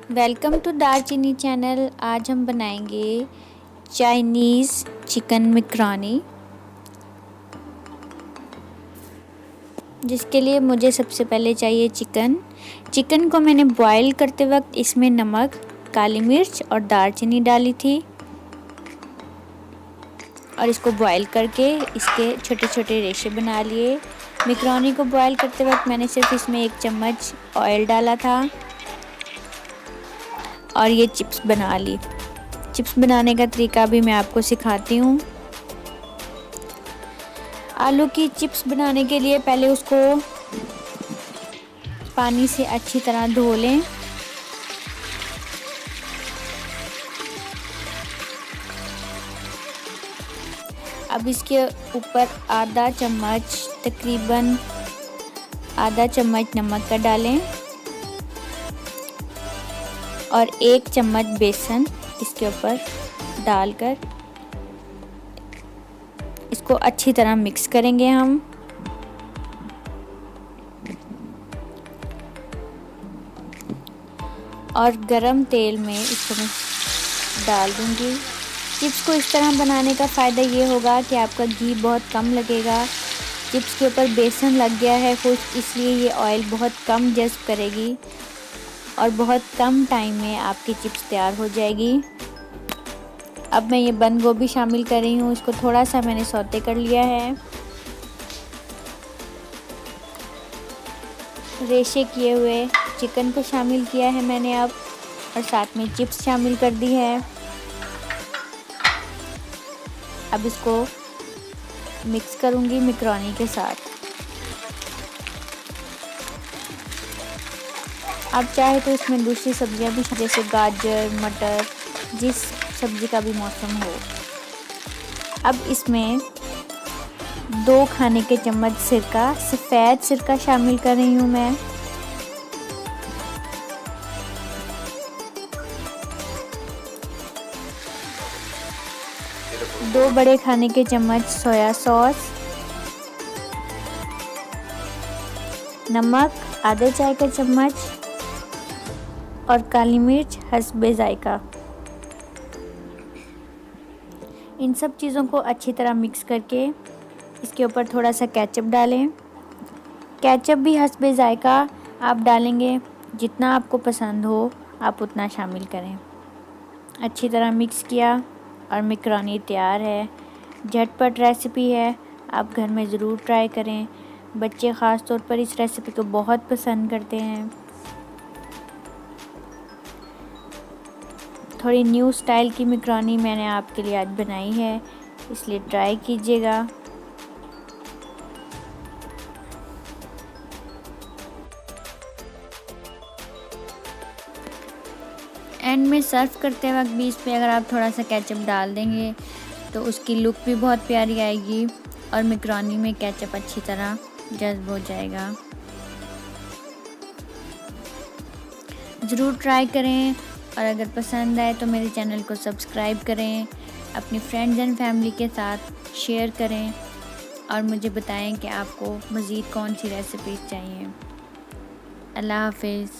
Welcome to दालचीनी channel. आज हम बनाएंगे चाइनीज़ चिकन मैकरोनी, जिसके लिए मुझे सबसे पहले चाहिए चिकन को मैंने बॉईल करते वक्त इसमें नमक, काली मिर्च और दालचीनी डाली थी और इसको बॉईल करके इसके छोटे छोटे रेशे बना लिए। मैकरोनी को बॉईल करते वक्त मैंने सिर्फ इसमें 1 चम्मच ऑयल डाला था और ये चिप्स बना ली। चिप्स बनाने का तरीका भी मैं आपको सिखाती हूँ। आलू की चिप्स बनाने के लिए पहले उसको पानी से अच्छी तरह धो लें। अब इसके ऊपर तकरीबन आधा चम्मच नमक का डालें और 1 चम्मच बेसन इसके ऊपर डालकर इसको अच्छी तरह मिक्स करेंगे हम। और गरम तेल में इसको मैं डाल दूंगी। चिप्स को इस तरह बनाने का फ़ायदा ये होगा कि आपका घी बहुत कम लगेगा। चिप्स के ऊपर बेसन लग गया है खुश्क, इसलिए ये ऑयल बहुत कम जज़्ब करेगी और बहुत कम टाइम में आपकी चिप्स तैयार हो जाएगी। अब मैं ये बंद गोभी शामिल कर रही हूँ। इसको थोड़ा सा मैंने सौते कर लिया है। रेशे किए हुए चिकन को शामिल किया है मैंने अब, और साथ में चिप्स शामिल कर दी है। अब इसको मिक्स करूँगी मैकरोनी के साथ। आप चाहे तो इसमें दूसरी सब्जियां भी, जैसे गाजर, मटर, जिस सब्ज़ी का भी मौसम हो। अब इसमें 2 खाने के चम्मच सफ़ेद सिरका शामिल कर रही हूँ मैं। दो बड़े खाने के चम्मच सोया सॉस, नमक आधे चाय का चम्मच और काली मिर्च हस्बे जायका। इन सब चीज़ों को अच्छी तरह मिक्स करके इसके ऊपर थोड़ा सा केचप डालें। केचप भी हस्बे जायका आप डालेंगे, जितना आपको पसंद हो आप उतना शामिल करें। अच्छी तरह मिक्स किया और मैकरोनी तैयार है। झटपट रेसिपी है, आप घर में ज़रूर ट्राई करें। बच्चे ख़ास तौर पर इस रेसिपी को बहुत पसंद करते हैं। थोड़ी न्यू स्टाइल की मैकरोनी मैंने आपके लिए आज बनाई है, इसलिए ट्राई कीजिएगा। एंड में सर्व करते वक्त भी इस पे अगर आप थोड़ा सा केचप डाल देंगे तो उसकी लुक भी बहुत प्यारी आएगी और मैकरोनी में केचप अच्छी तरह जज़्ब हो जाएगा। ज़रूर ट्राई करें और अगर पसंद आए तो मेरे चैनल को सब्सक्राइब करें, अपनी फ्रेंड्स एंड फैमिली के साथ शेयर करें और मुझे बताएं कि आपको मज़ीद कौन सी रेसिपीज़ चाहिए। अल्लाह हाफ़िज़।